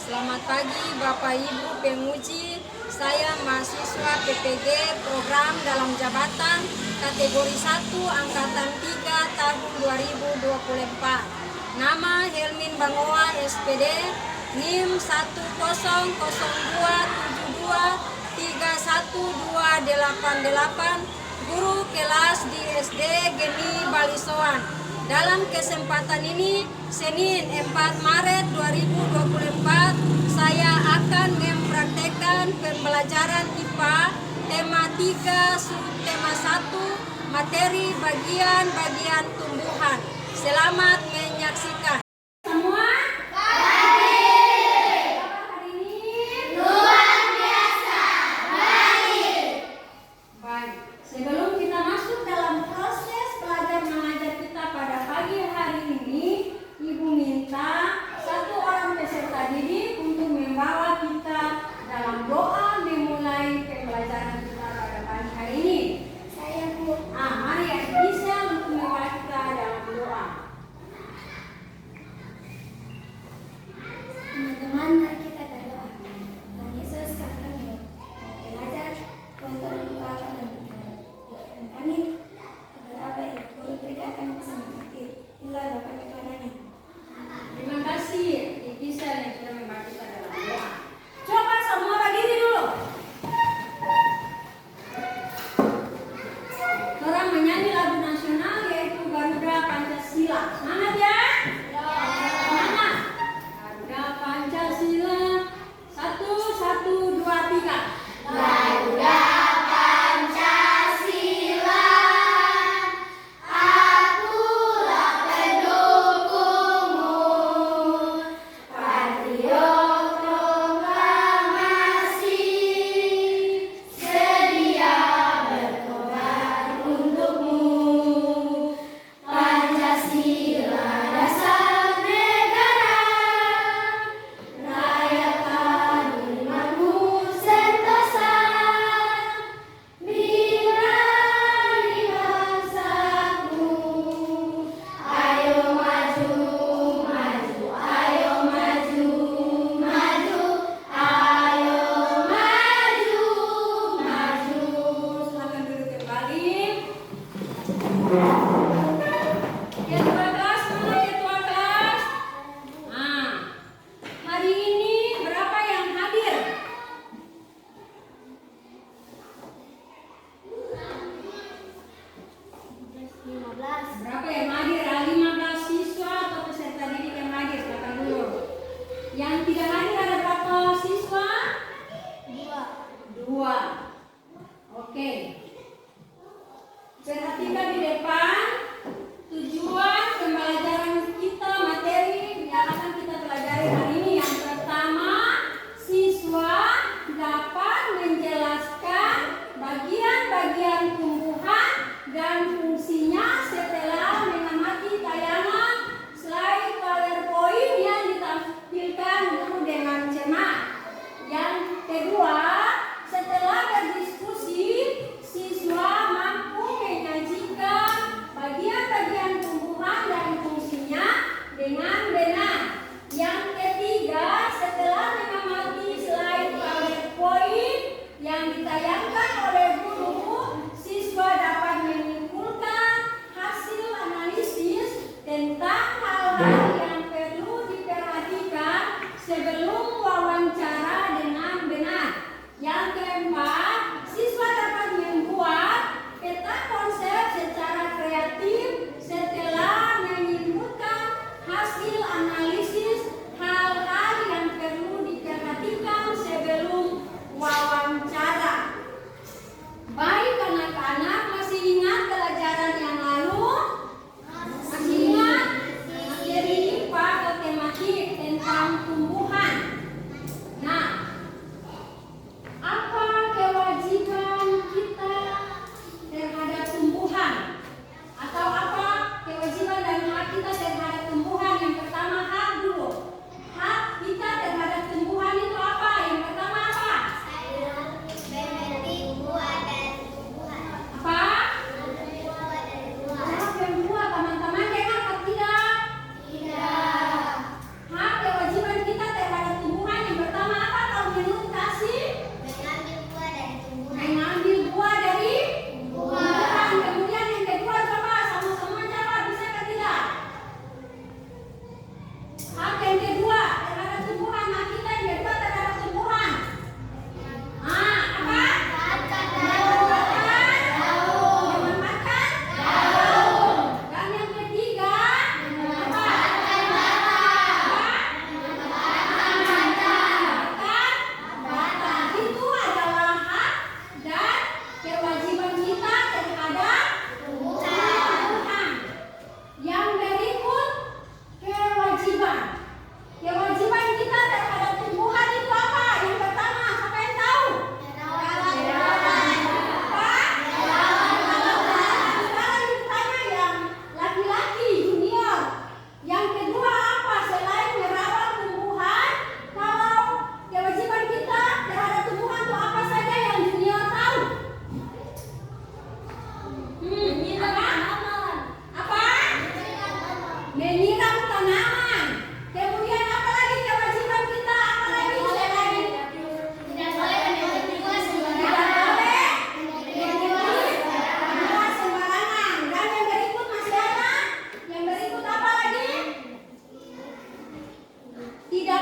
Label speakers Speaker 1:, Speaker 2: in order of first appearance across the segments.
Speaker 1: Selamat pagi Bapak Ibu penguji. Saya mahasiswa PPG program dalam jabatan kategori 1 angkatan 3 tahun 2024. Nama Helmin Bangoa SPD, NIM 1007272312888, guru kelas di SD Geni Balisoan. Dalam kesempatan ini, Senin 4 Maret 2024, saya akan mempraktekkan pembelajaran IPA tema 3 subtema 1 materi bagian-bagian tumbuhan. Selamat menyaksikan. Semua? Sebelum kita masuk dalam proses belajar mengajar kita pada pagi hari ini, Ibu minta satu orang peserta didik untuk membawa kita dalam doa memulai pembelajaran kita pada pagi hari ini.
Speaker 2: Saya, Bu.
Speaker 1: Mari yang bisa untuk membawa kita dalam doa.
Speaker 2: Teman-teman, mari kita berdoa. Tuhan Yesus, kami belajar untuk doakan dan berdoa kami agar apa yang Guru berikan kami bisa mengerti. Inilah doa kami kepadanya.
Speaker 1: Terima kasih Ikisa yang sudah membantu kita dalam doa. Coba semua berdiri dulu. Orang menyanyi lagu nasional yaitu Garuda Pancasila. Semangat ya? Semangat. Garuda Pancasila. 1, 1, 2, 3.
Speaker 2: Garuda Pancasila, akulah pendukungmu, patriot proklamasi, sedia berkorban untukmu. Pancasila dasar negara, rayakan umatmu sentosa, nilai bangsaku. Ayo maju, maju, ayo maju, maju, ayo maju, maju.
Speaker 1: Silakan duduk kembali. Ketua kelas mana ketua kelas? Hari ini berapa yang hadir? Berapa yang hadir? 15 siswa atau peserta didik yang hadir? Silakan dulu. Yang tidak hadir ada berapa siswa? 2. Oke. Perhatikan di depan tujuan pembelajaran kita, materi yang akan kita pelajari hari ini. Yang pertama, siswa dapat menjelaskan bagian-bagian tumbuhan dan fungsinya setelah mengamati tayangan slide PowerPoint yang ditampilkan guru dengan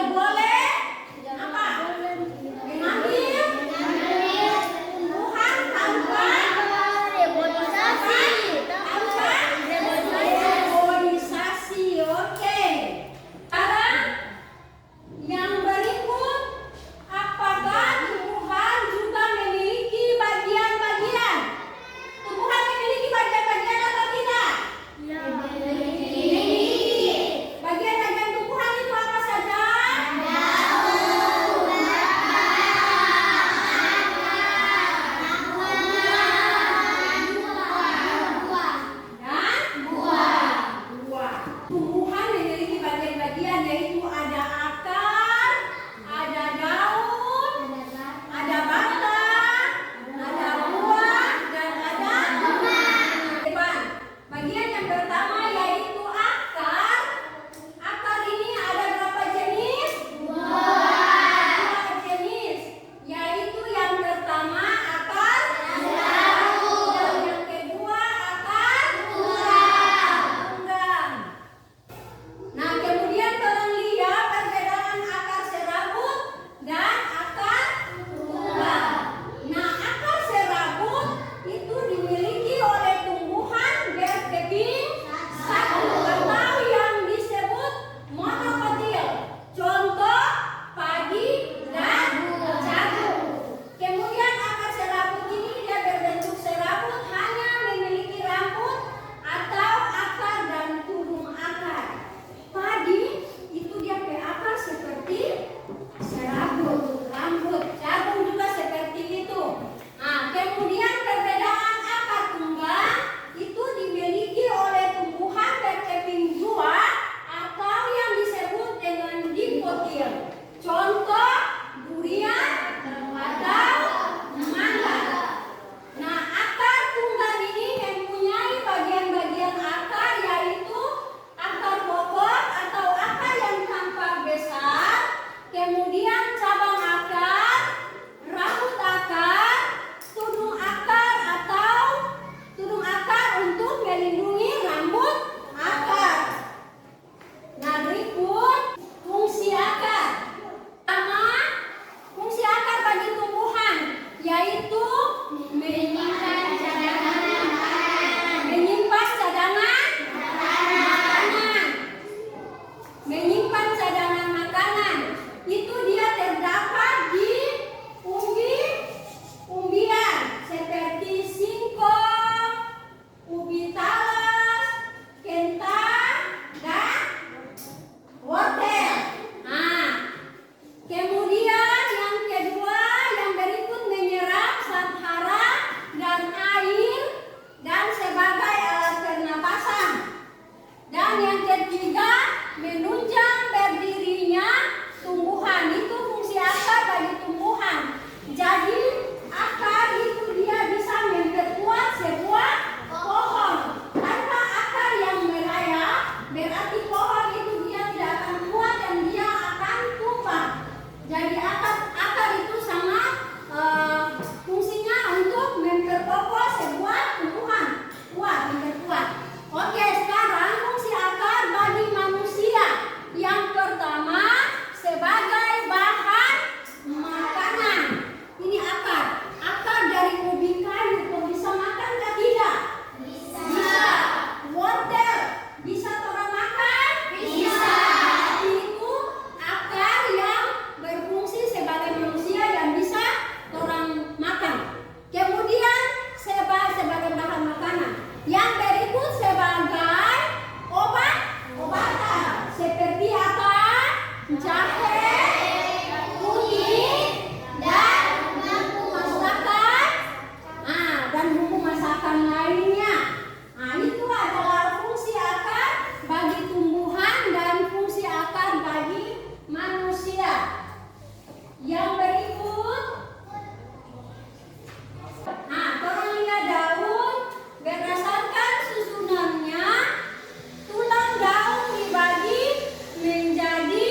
Speaker 1: tidak boleh apa? Mengambil tumbuhan tanpa reboisasi. Oke. Sekarang yang berikut, apakah tumbuhan juga memiliki bagian-bagian? Tumbuhan memiliki bagian-bagian atau tidak? Bagian-bagian tumbuhan itu apa saja? Dan buah. Tumbuhan memiliki bagian-bagian, yaitu ada akar, ada daun, ada batang, ada buah, dan ada depan. Bagian yang pertama yaitu akar. Akar ini ada berapa jenis? Dua jenis, yaitu yang pertama akar serabut dan yang kedua akar tunggang. Nah, kemudian kalian lihat perbedaan akar serabut dan akar tunggang. Nah, akar serabut itu dimiliki oleh tumbuhan berkeping satu atau yang disebut monokotil. Contoh padi dan jagung. Kemudian akar serabut ini dia berbentuk serabut, hanya memiliki rambut atau akar dan tudung akar. Padi itu dia berakar seperti serabut, rambut. Jagung juga seperti itu. Nah, kemudian perbedaan akar tunggang itu dimiliki oleh tumbuhan berkeping dua atau yang disebut dengan dikotil. Contoh durian atau mangga. Nah, akar tunggang ini mempunyai bagian-bagian akar, yaitu akar pokok atau akar yang tampak besar, kemudian cabang akar, rambut akar, tudung akar atau tudung akar untuk melindungi rambut akar. Nah, berikut fungsi akar. Pertama, fungsi akar bagi tumbuhan yaitu menyimpan cadangan makanan. Menyimpan cadangan makanan itu dia terdapat di umbi-umbian seperti singkong, ubi talas, kentang, dan wortel. Nah, kemudian yang kedua, yang berikut menyerap zat hara dan air dan sebagai alat pernapasan. Dan yang ketiga, menunjang berdirinya tumbuhan. Itu fungsi akar bagi tumbuhan. Jadi akar itu dia bisa memperkuat sebuah pohon. Tanpa akar yang merayap, berarti pohon itu dia tidak akan kuat dan dia akan tumbang. Jadi akar itu sangat fungsinya untuk memperkokoh sebuah tumbuhan kuat, memperkuat. Oke, sekarang fungsi akar bagi manusia. Yang pertama, sebagai bahan makanan. Ini akar. Akar dari ubi kayu. Kok bisa makan atau tidak? Bisa. Wortel bisa orang makan? Bisa. Itu akar yang berfungsi sebagai manusia yang bisa orang makan. Kemudian sebagai bahan makanan. Yang berikut sebagai obatan seperti apa? Jahe, kunyit, dan bumbu masakan. Dan bumbu masakan lainnya. Nah, itu adalah fungsi akar bagi tumbuhan dan fungsi akar bagi manusia. Yang berikut, orang lihat daun berdasarkan susunannya. Tulang daun dibagi menjadi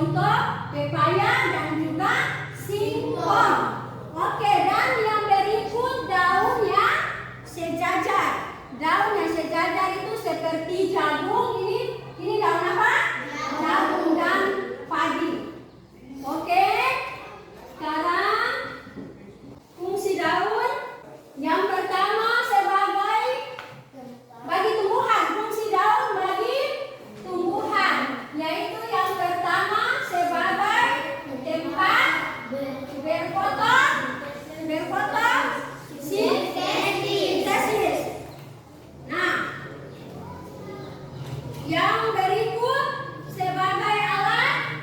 Speaker 1: contoh pepaya dan juga singkong. Oke, dan yang berikut daun yang sejajar. Daun yang sejajar itu seperti jagung. Ini daun apa? Jagung dan padi. Oke, sekarang fungsi daun yang pertama sebagai bagi tumbuhan. Fungsi daun bagi tumbuhan yaitu yang pertama sebagai tempat berpotong sintesis. Nah, yang berikut sebagai alat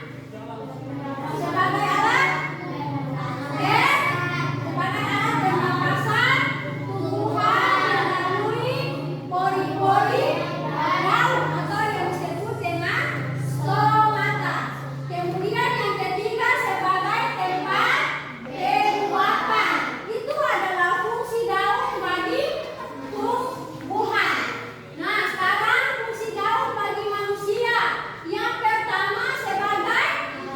Speaker 1: pernapasan tumbuhan melalui pori-pori daun atau yang disebut dengan stomata. Kemudian yang ketiga sebagai tempat penguapan. Itu adalah fungsi daun bagi tumbuhan. Nah, sekarang fungsi daun bagi manusia. Yang pertama sebagai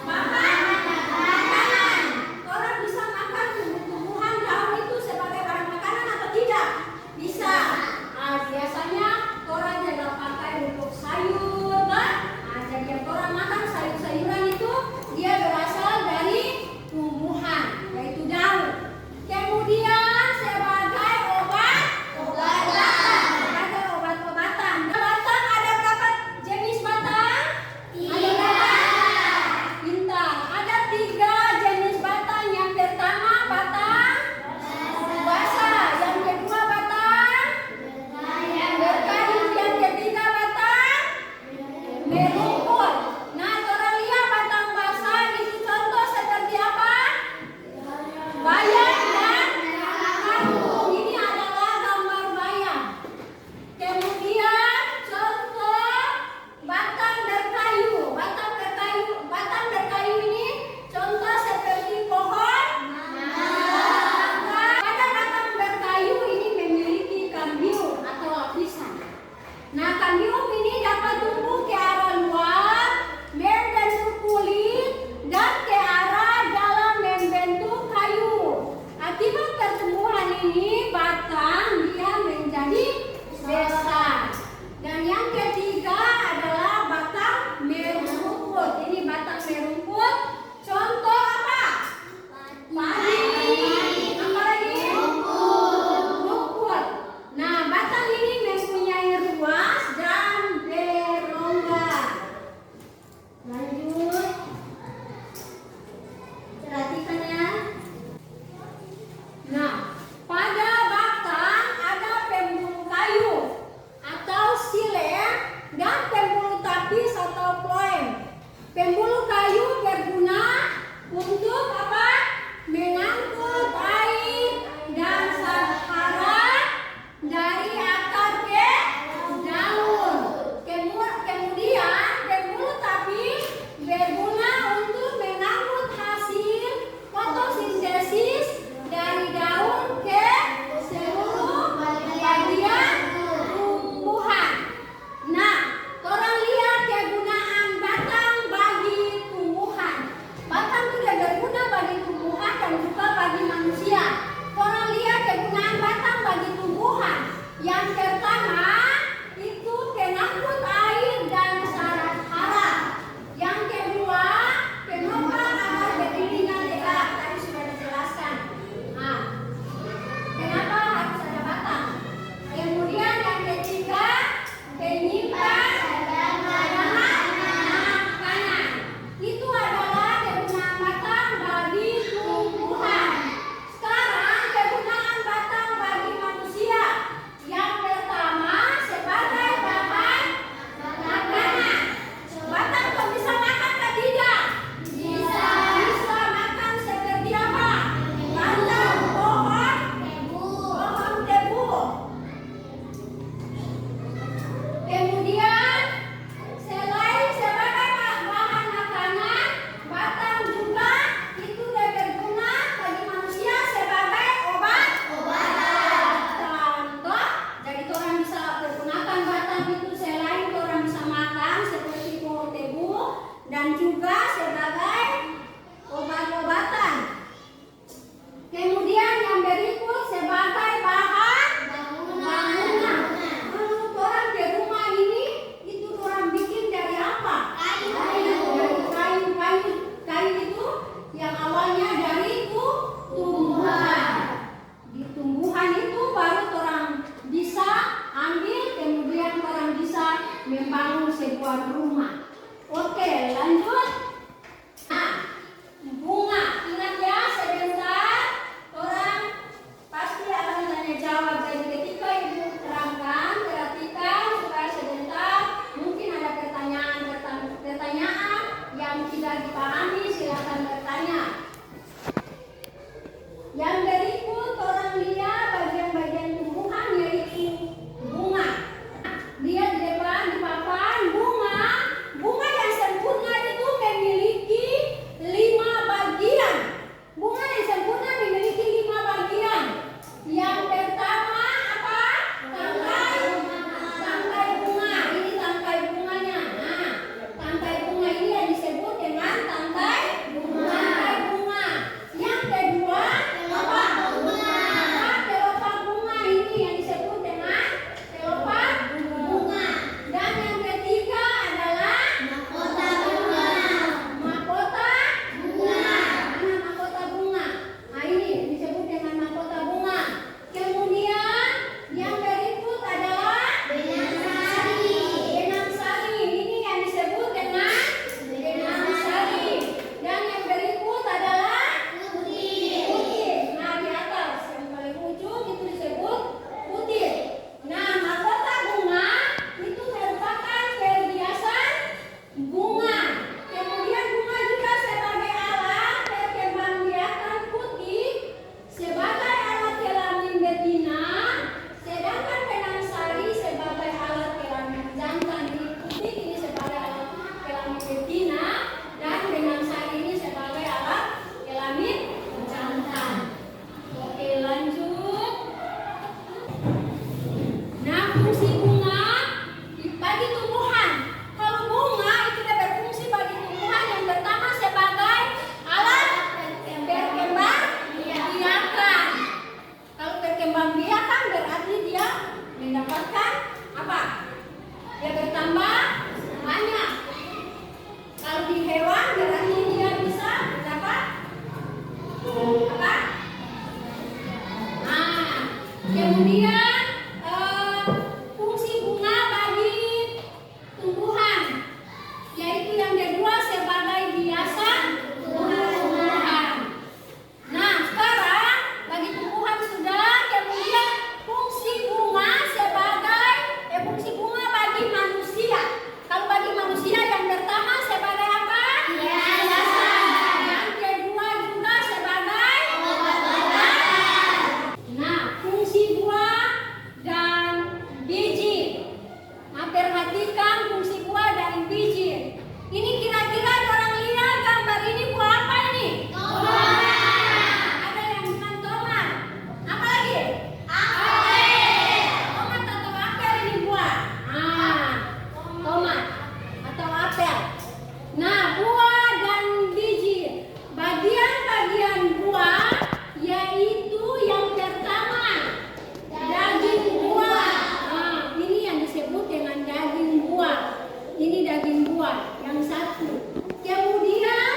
Speaker 1: bahan makanan. Orang bisa makan tumbuhan daun itu sebagai bahan makanan atau tidak? Bisa. Biasanya orang juga pakai untuk sayur, kan? Jadi yang orang makan sayur-sayuran itu dia berasal dari tumbuhan, yaitu daun. Kemudian sebagai obat-obatan. Batang ada berapa jenis batang? Ada berapa? Pintar. Ada 3 jenis batang. Yang pertama batang basah, yang kedua batang berkayu, yang ketiga batang merumput. Nah, orang lihat batang basah itu contoh seperti apa? Bayam dan kangkung. Ini adalah gambar bayam. Kemudian contoh batang berkayu. Batang berkayu ini contoh seperti pohon mangga. Pada batang berkayu ini memiliki kambium atau lapisan. Nah, kambium ini dapat tumbuh ke arah luar, membentuk kulit, dan ke arah dalam membentuk kayu. Akibat pertumbuhan ini, batang dia menjadi besar. Dan yang ketiga adalah batang merumput. Ini batang merumput. Contoh apa? Padi. Apa lagi? Rumput. Nah, batang ini mempunyai ruas dan berongga. Lanjut. Perhatikan ya. Nah, pada batang ada pembuluh kayu atau xilem dan pembuluh tapis atau phloem. Pembuluh kayu berguna untuk apa? Mengangkut air dan sahara dari akar ke daun. Kemudian pembuluh tapis berguna untuk mengangkut hasil fotosintesis dari daun ke seluruh bagian tumbuhan. Nah, orang lihat kegunaan batang bagi tumbuhan. Batang tidak berguna bagi tumbuhan dan juga bagi manusia. Orang lihat kegunaan batang bagi tumbuhan. Yang pertama itu pengangkut air dan syarat hara. Yang kedua, penopang agar beriringan tegak. Tadi sudah dijelaskan. Nah, kenapa harus ada batang? Kemudian yang ketiga, penyimpan makanan. Itu adalah kegunaan batang bagi tumbuhan. Sekarang kegunaan batang bagi manusia. Yang pertama sebagai bahan makanan. Batang kok bisa makan atau tidak? Bisa makan seperti apa? Batang pohon tebu. Kemudian selain sebagai bahan makanan, batang juga itu berguna bagi manusia sebagai obat-obatan. Jadi orang bisa pergunakan batang itu selain orang bisa makan seperti pohon tebu dan juga sebagai yaitu yang kedua sebagai hiasan tumbuhan. Nah, sekarang bagi tumbuhan sudah, kemudian fungsi bunga fungsi bunga bagi manusia. Kalau bagi manusia yang pertama sebagai apa? Hiasan. Yang kedua juga sebagai obat-obatan. Nah, fungsi buah dan biji. Nah, perhatikan fungsi buah dan biji. Ini kira-kira orang lihat gambar ini buah apa ini? Ada yang bukan tomat. Apa lagi? Apel. Tomat atau apel ini buah? Tomat atau apel. Nah, buah dan biji. Bagian-bagian buah yaitu yang pertama daging buah. Nah, ini yang disebut dengan daging buah. Ini daging buah yang satu. Kemudian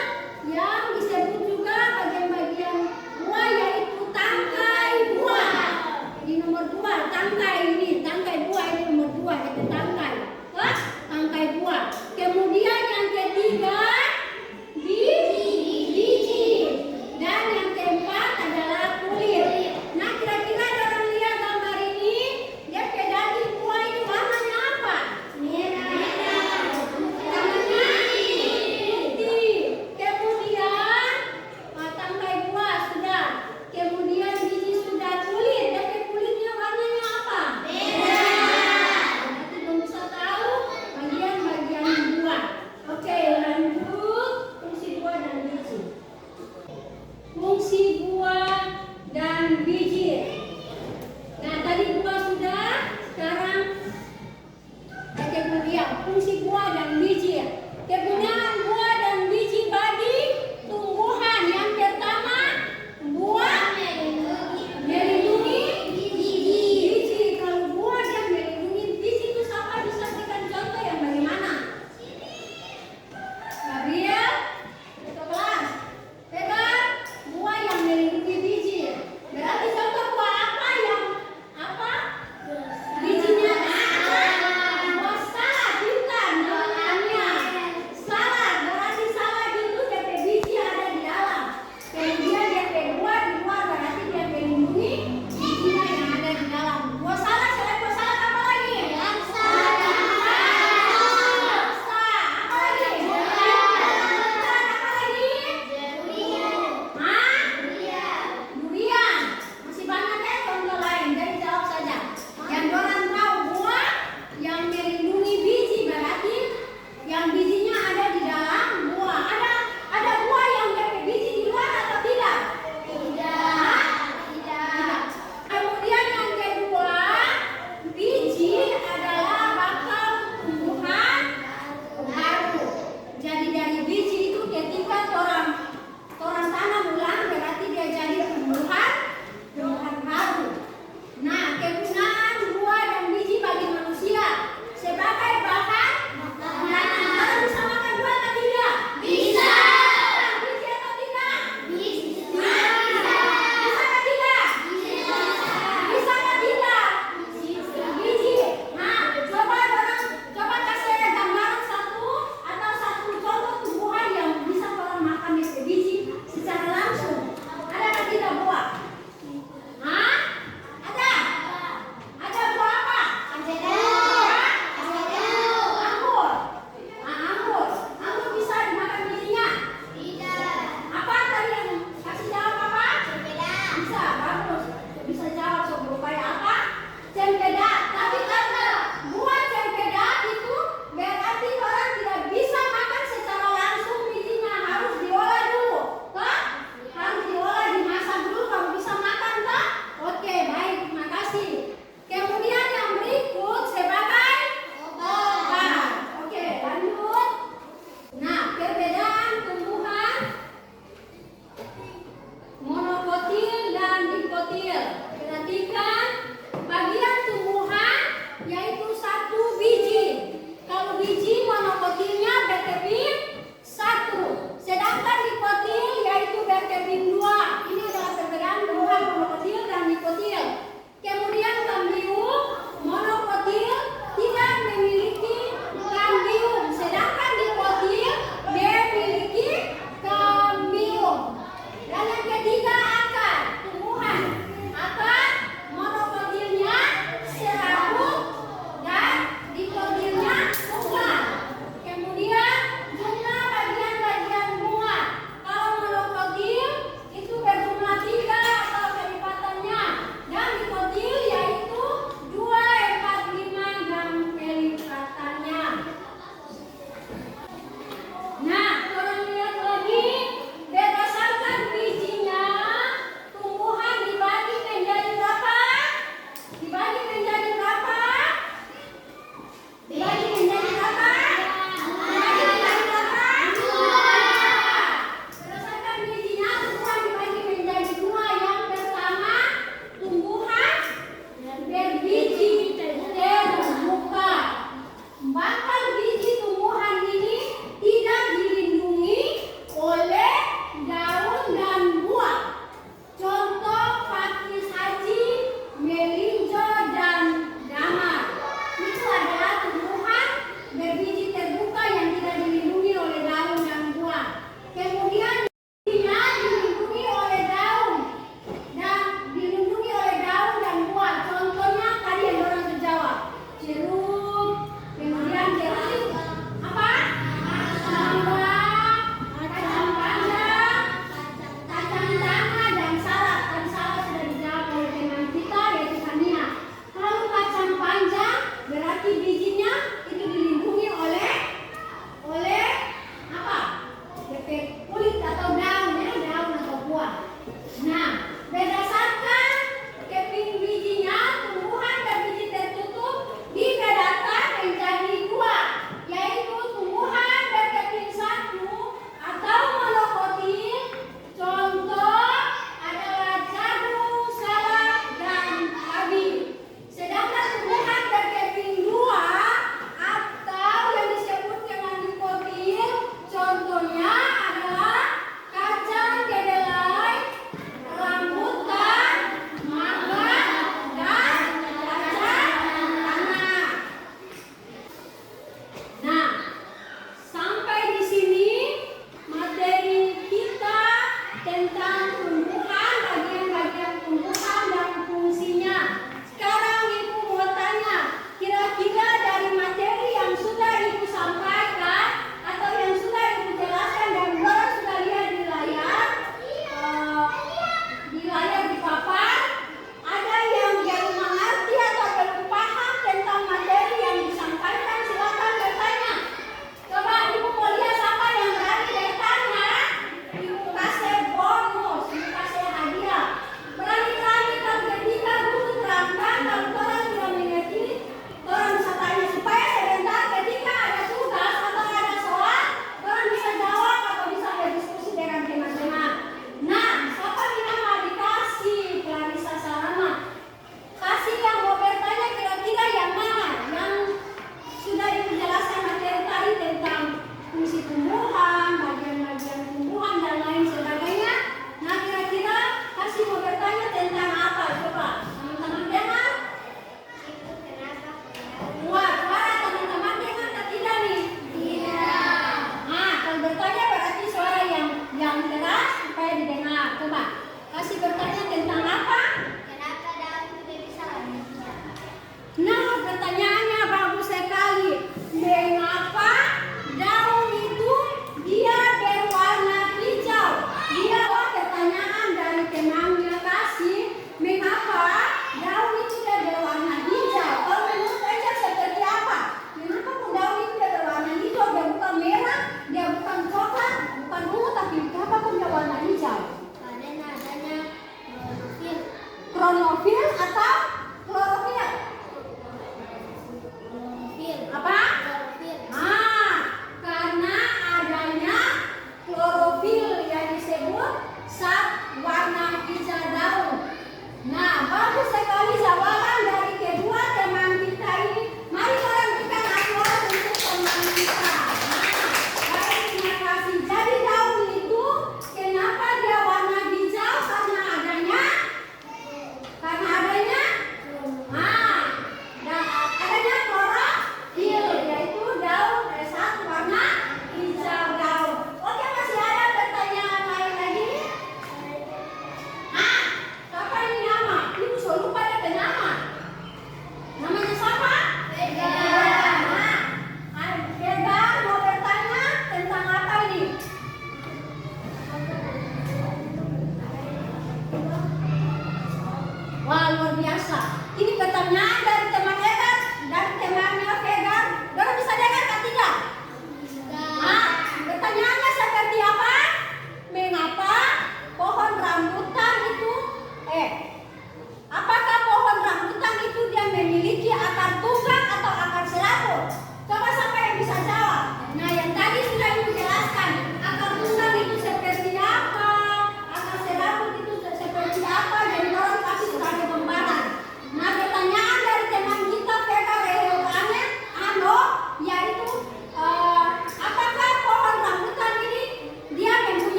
Speaker 1: yang disebut juga bagian-bagian buah yaitu tangkai buah. Ini nomor 2, tangkai ini, tangkai buah ini nomor 2, yaitu tangkai. Tangkai buah. Kemudian yang ketiga biji. Dan yang keempat adalah kulit. Nah, kira-kira orang lihat gambar ini, dia ke daging buah itu warnanya apa? Merah. Warnanya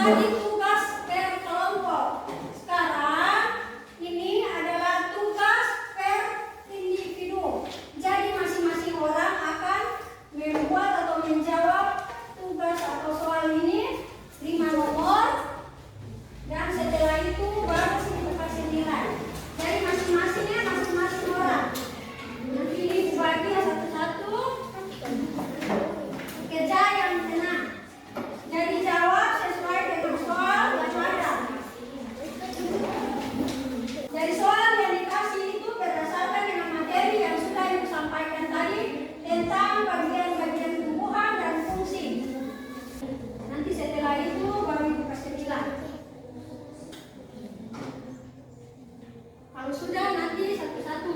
Speaker 1: tadi tugas per kelompok. Sekarang ini adalah tugas per individu. Jadi masing-masing orang akan membuat atau menjawab tugas atau soal ini 5 nomor, dan setelah itu baru kita kasih nilai. Jadi masing-masingnya masing-masing orang. Nanti ini dibagi satu-satu. Kerja yang tenang. Jadi jawab sesuai dengan soal yang ada. Dari soal yang dikasih itu berdasarkan dengan materi yang sudah Ibu sampaikan tadi tentang bagian-bagian tumbuhan dan fungsi. Nanti setelah itu baru Ibu kasih nilai. Kalau sudah nanti satu-satu